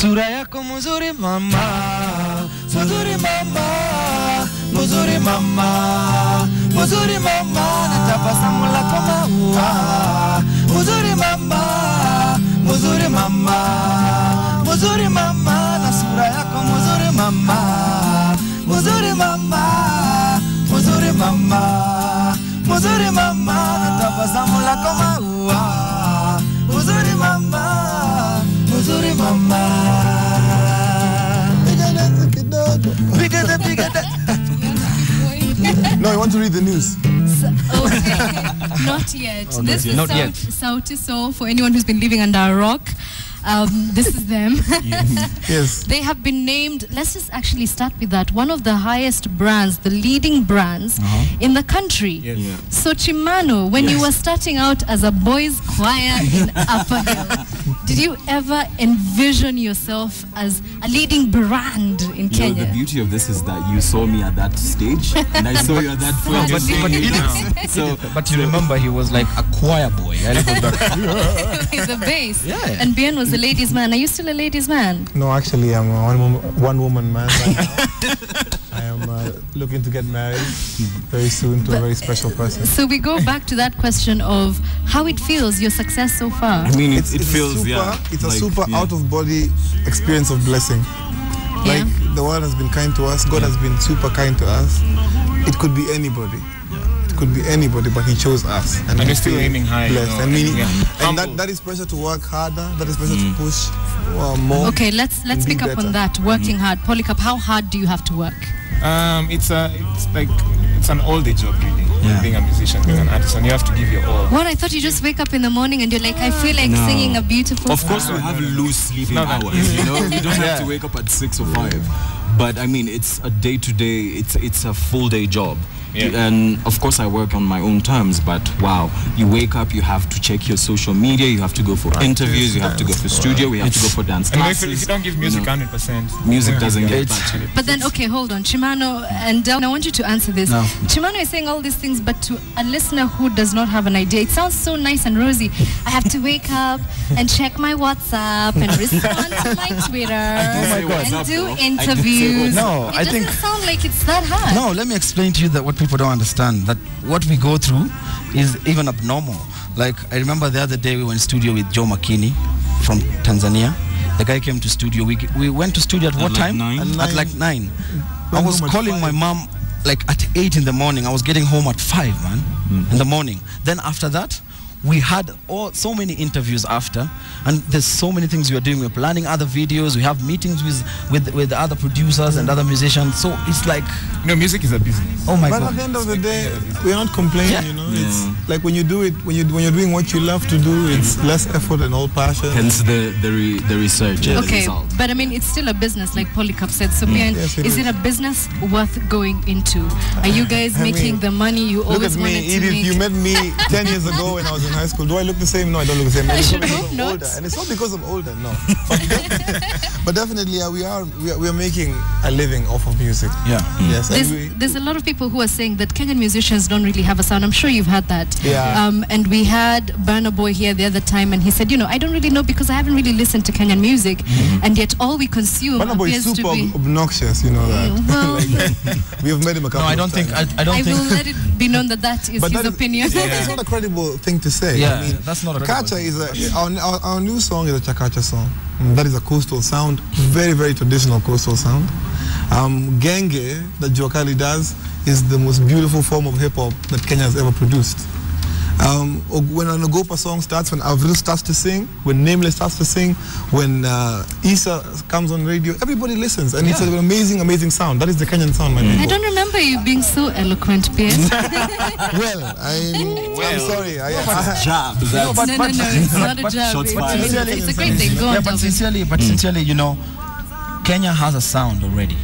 Sura yako mzuri mama, mzuri mama, mzuri mama, mzuri mama, na tabasamu lako maua. Mzuri mama, mzuri mama, mzuri mama, na sura yako mzuri mama. Mzuri mama, mzuri mama, mzuri mama, na tabasamu lako maua. Mzuri mama, mzuri mama. No, I want to read the news. Okay. Not yet. Oh, this not yet. is Sauti Sol for anyone who's been living under a rock. This is them. Yes. They have been named, let's just actually start with that, one of the highest brands, the leading brands in the country. Yes. Yeah. So Chimano, when you were starting out as a boys choir in Upper Hill, did you ever envision yourself as a leading brand in Kenya? The beauty of this is that you saw me at that stage and I saw you at that point. But you remember he was like a choir boy. He's a bass. Yeah. And Bien was a ladies' man. Are you still a ladies' man? No, actually, I'm a one-woman man right now. I am looking to get married very soon to a very special person. So we go back to that question of how it feels, your success so far. I mean, it super, feels, it's a super out-of-body experience of blessing. Like, the world has been kind to us. God has been super kind to us. It could be anybody. Could be anybody, but he chose us, and we're still aiming high. Blessed. And that is pressure to work harder. That is pressure to push more. Okay, let's pick up on that. Working hard, Polycarp. How hard do you have to work? It's an all-day job, really. Being a musician, being an artist, and you have to give your all. What, I thought you just wake up in the morning and you're like, I feel like singing a beautiful song. Of course, we have loose sleeping hours. You know, you don't have to wake up at 6 or 5. But I mean, it's a day-to-day. It's a full-day job. Yeah. And of course I work on my own terms, but wow, you wake up, you have to check your social media, you have to go for interviews, you have to go for studio, we have to go for dance classes. And if you don't give music 100%, music doesn't get back to you. But then, okay, hold on, Chimano, and I want you to answer this. No. Chimano is saying all these things, but to a listener who does not have an idea, it sounds so nice and rosy. I have to wake up and check my WhatsApp and respond to my Twitter and do interviews. No, it doesn't sound like it's that hard. No, let me explain to you that what people don't understand, that what we go through is even abnormal. Like, I remember the other day we were in studio with Joe McKinney from Tanzania. The guy came to studio. We went to studio at what time? At like 9. I was calling my mom like at 8 in the morning. I was getting home at 5, man, in the morning. Then after that, we had so many interviews after, and there's so many things we are doing. We're planning other videos. We have meetings with other producers and other musicians. So it's like, music is a business. Oh my God! But at the end of the day, we're not complaining. You know, it's like when you do it, when you're doing what you love to do, it's less effort and all passion. Hence the research. Okay, but I mean, it's still a business, like Polycarp said. So, is it a business worth going into? Are you guys making the money you always wanted to make? You met me 10 years ago when I was in high school. Do I look the same? No, I don't look the same. I should hope not. Older. And it's not because I'm older, no. But definitely, we are making a living off of music. Yeah. Yes. There's a lot of people who are saying that Kenyan musicians don't really have a sound. I'm sure you've heard that. Yeah. And we had Burna Boy here the other time, and he said, I don't really know because I haven't really listened to Kenyan music, and yet all we consume Burna Boy is super obnoxious, you know that. Well, we have met him a couple of times. I will let it be known that is his opinion. It's not a credible thing to say. Yeah, I mean, that's not a Chakacha is our new song is a Chakacha song. That is a coastal sound, very, very traditional coastal sound. Genge, that Juakali does, is the most beautiful form of hip-hop that Kenya has ever produced. When an Ogopa song starts, when Avril starts to sing, when Nameless starts to sing, when Issa comes on radio, everybody listens, and it's an amazing, amazing sound. That is the Kenyan sound, my people. I don't remember you being so eloquent, Pierre. Well, I'm sorry. It's jab. No, it's not a jab. It's a great thing. Go on, but sincerely, Kenya has a sound already.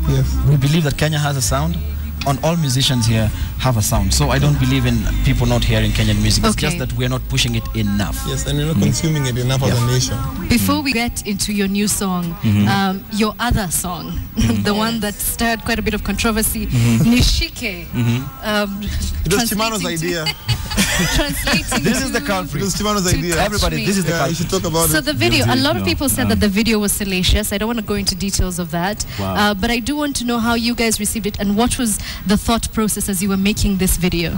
Yes. We believe that Kenya has a sound. On all musicians here, have a sound. So I don't believe in people not hearing Kenyan music. It's Okay. just that we're not pushing it enough. Yes, and you're not consuming it enough as a nation. Before we get into your new song, your other song, the one that stirred quite a bit of controversy, Nishike. It was Chimano's idea. Translating This is the It culprit. was Chimano's idea. touch Everybody, me. this is the Yeah, you culprit. should talk about So it. the video, a lot of Yeah. people said that the video was salacious. I don't want to go into details of that. Wow. But I do want to know how you guys received it and what was the thought process as you were making this video.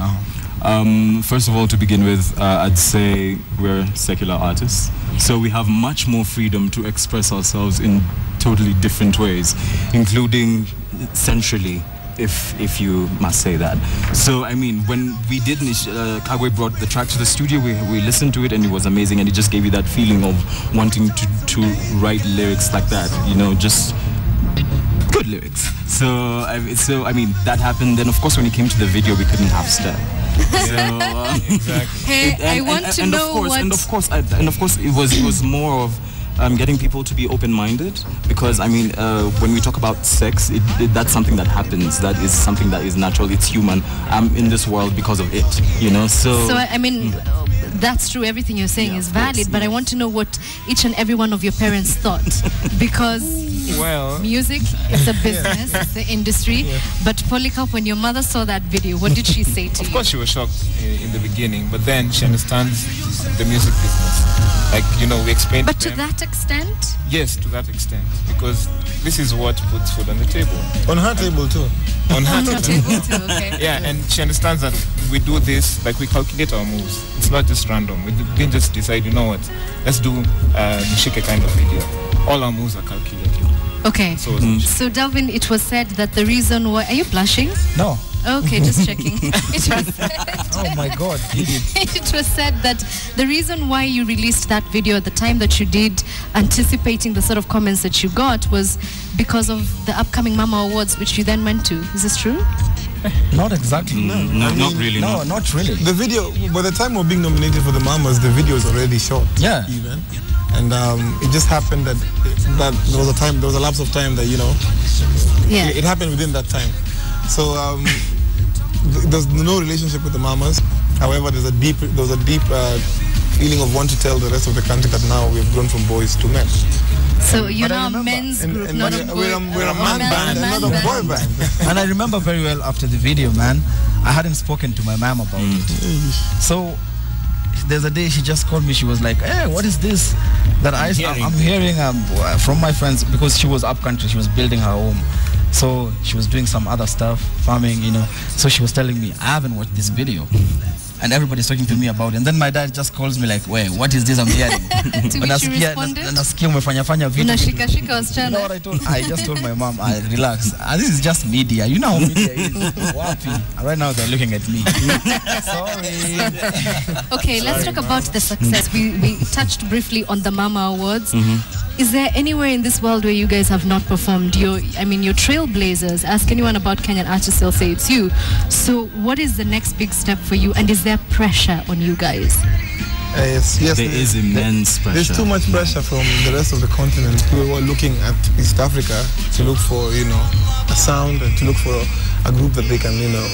First of all, to begin with, I'd say we're secular artists, so we have much more freedom to express ourselves in totally different ways, including sensually, if you must say that. So, I mean, when we did, Kagwe brought the track to the studio, we listened to it and it was amazing, and it just gave you that feeling of wanting to write lyrics like that, you know, just good lyrics. So I mean, that happened. Then, of course, when it came to the video, we couldn't have step. So, Exactly. Hey, I want to know what... and of course, it was more of getting people to be open-minded, because I mean, when we talk about sex, that's something that happens. That is something that is natural. It's human. I'm in this world because of it. You know. So I mean, that's true. Everything you're saying is valid, but I want to know what each and every one of your parents thought, because it's music, it's a business, it's the industry. But Polycarp, when your mother saw that video, what did she say to you? Of course, she was shocked in the beginning, but then she understands the music business. Like, you know, we explained. But to to them. that extent? Yes, to that extent, because this is what puts food on the table. On her table too. On her On the table too, okay. Yeah, and she understands that we do this, like we calculate our moves. It's not just random. We didn't just decide, you know what, let's do Nishike kind of video. All our moves are calculated. Okay. So Delvin, it was said that the reason why... Are you blushing? No. Okay, just checking. It was said, Oh my God. it was said that the reason why you released that video at the time that you did, anticipating the sort of comments that you got, was because of the upcoming Mama Awards, which you then went to. Is this true? Not exactly. no, not really. No, not really. The video, by the time we're being nominated for the Mamas, the video is already shot. Yeah. Even. And it just happened that there was a lapse of time that, you know, Yeah. it happened within that time. So there's no relationship with the Mamas. However, there was a deep feeling of want to tell the rest of the country that now we've grown from boys to men. So you're But I now a remember- men's group, not a boy. We're a man band and not a boy band. And I remember very well after the video, man, I hadn't spoken to my mom about it. So there's a day she just called me. She was like, "Hey, what is this that I'm hearing from my friends?" Because she was up country. She was building her home. So she was doing some other stuff, farming, you know. So she was telling me, "I haven't watched this video." And everybody's talking to me about it. And then my dad just calls me like, "Wait, what is this I'm hearing?" To which you responded? Nasikia umefanya vitu. Unashikashika You know wasichana. what I told? I just told my mom, relax. This is just media. You know how media is. Wapi. Right now they're looking at me. Sorry. Okay, let's talk about the success. We touched briefly on the Mama Awards. Is there anywhere in this world where you guys have not performed? You're trailblazers. Ask anyone about Kenyan artists, they'll say it's you. So what is the next big step for you? And is there pressure on you guys? Yes, There is immense pressure. There's too much pressure from the rest of the continent. We were looking at East Africa to look for, you know, a sound and to look for a group that they can, you know,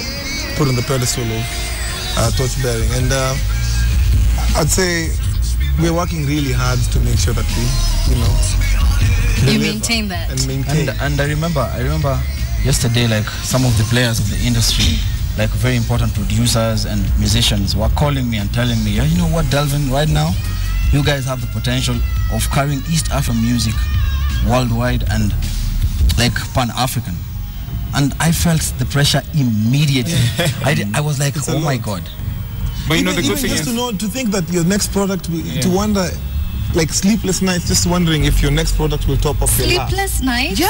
put on the pedestal of torch bearing. And I'd say we're working really hard to make sure that we, you know, You deliver maintain that. and maintain. And I remember yesterday, like some of the players of the industry, like very important producers and musicians, were calling me and telling me, "Yeah, you know what, Delvin, right now, you guys have the potential of carrying East African music worldwide and like Pan-African." And I felt the pressure immediately. I was like, "Oh my God." But you know, the good Even thing just is, to think that your next product, to wonder, like sleepless nights, just wondering if your next product will top off your lap. Sleepless nights? And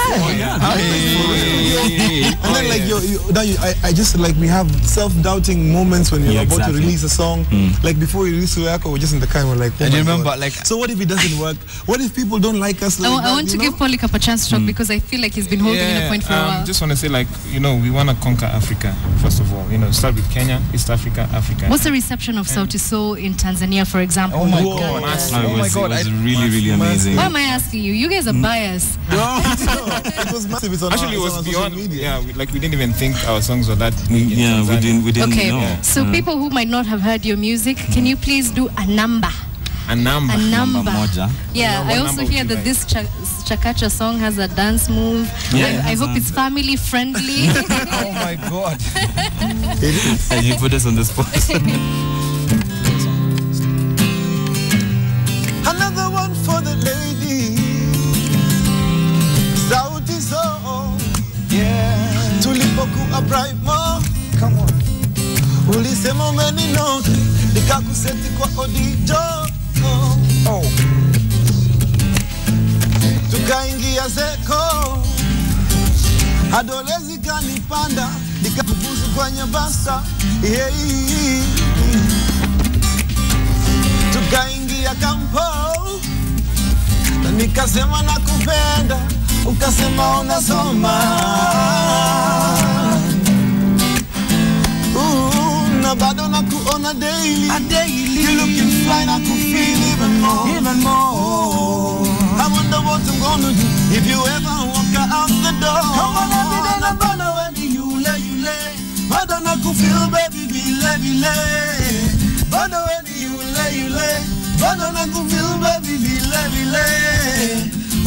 then I just like, we have self-doubting moments when you're about to release a song. Like before you release Uyako, we're just in the car and we're like, oh And my you remember, God. like, so what if it doesn't work? What if people don't like us? Like I want to give Polycarp a chance to talk because I feel like he's been holding in a point for a while. just want to say, like, you know, we want to conquer Africa, first of all. You know, start with Kenya, East Africa, Africa. What's the reception of Sauti Sol in Tanzania, for example? Oh my Whoa, God. massive. Oh my God. was really amazing. Why am I asking you? You guys are biased. It was massive. It's on Actually, it was on beyond social media. Yeah, we didn't even think our songs were that big. Yeah, we didn't Okay, know. so people who might not have heard your music, can you please do a number? A number. A number. Moja. Yeah, What I also number hear would you that this Chakacha song has a dance move. Yeah, I hope it's family friendly. Oh my God. And you put us on the spot. Another one for the lady. Sauti Sol. Yeah. Tulipokuwa bright mo. Come on. Ulisema umeninoki. Nikakuseti kwa odijo. Oh. Tukaingia zeko. Adolezi kanipanda. Nikakubuzu kwenye basa. Yeah. Tukaingia kampo. Na nikasema nakupenda. Ukasema unasoma. Na bado nakuona daily. You looking fly, nakufeel even more. I wonder what I'm gonna do if you ever walk out the door. Come on, every day na bado when you lay. Bado nakufeel baby, vile. Bado when you lay. Bado nakufeel baby, vile.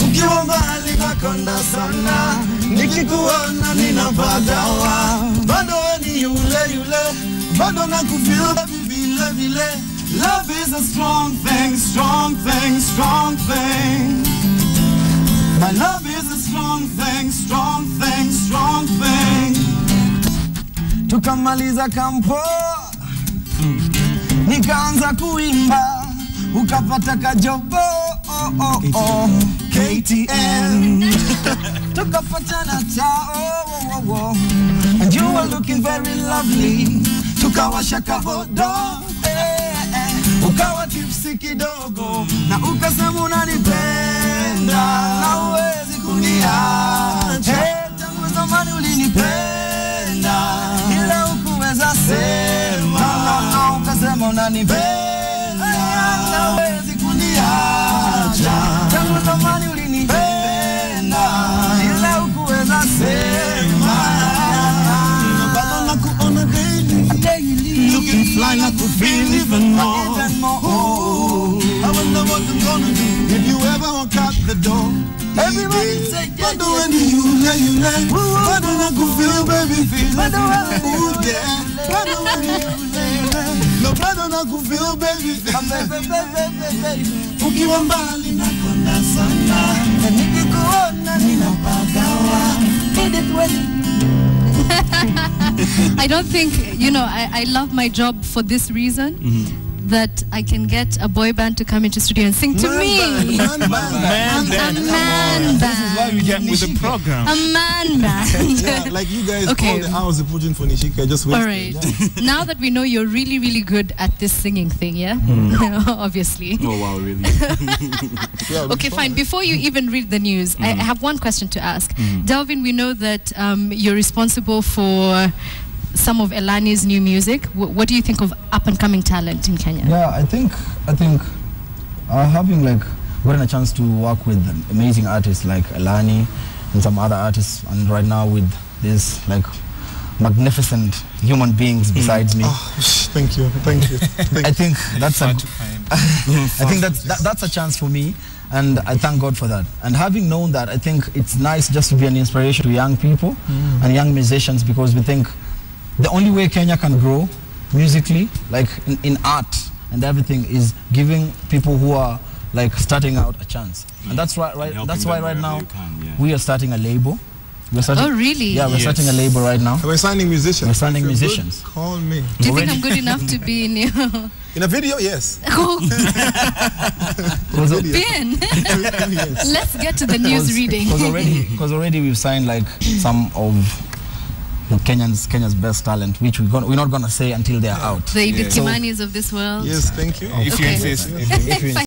Ukiwa mbali nakonda sana. Nikikuona ninapagawa. Bado when you lay. Bado nakufeel baby, vile. Love is a strong thing. My love is a strong thing. Tukamaliza kampo. Nikaanza kuimba. Ukapata kajobo. KTN. Tukapatana chao. And you were looking very lovely. Tukawasha kavodo. Ukawa tipsy kidogo. Na ukasema unanipenda. Na huwezi kuniacha. Tangu zamani ulinipenda. Ila hukuweza sema. Na ukasema unanipenda. Na huwezi kuniacha. Tangu zamani ulinipenda. Ila hukuweza sema. Na bado nakuona daily. Looking fly, nakufeel even more. I wonder what I'm gonna do if you ever walk out the door. Everybody say, bado when you lay. Bado nakufeel baby, feel. Bado yeah. Bado when you lay. No, bado nakufeel baby. Ukiwa mbali nakonda sana. Na nikikuona ninapagawa. Did it well. I don't think, I love my job for this reason. That I can get a boy band to come into studio and sing to me. Man band. A man band. This is why we get with the program. A man band. Yeah, like you guys Okay. all the hours you put in for Nishika, just wasted. All right. Now that we know you're really, really good at this singing thing, yeah? Obviously. Oh wow, really? Yeah, Okay, fine. Before you even read the news, I have one question to ask. Delvin, we know that you're responsible for some of Elani's new music. What do you think of up-and-coming talent in Kenya? Yeah, I think having gotten a chance to work with amazing artists like Elani and some other artists, and right now with these magnificent human beings besides me. Oh, thank you. I think that's that's a chance for me, and I thank God for that. And having known that, I think it's nice just to be an inspiration to young people and young musicians, because we think the only way Kenya can grow musically, in art and everything, is giving people who are starting out a chance. And that's why right now we are starting a label. Oh, really? Yeah, we're starting a label right now. We're signing musicians. We're signing If you're musicians. Good, call me. Do you think I'm good enough to be in your... In a video, yes. Ben, Yes. let's get to the news reading. Because already we've signed some of Kenya's best talent, which we're not gonna say until they're out. The Kimanis of this world. Yes, thank you. If you Okay. insist. If you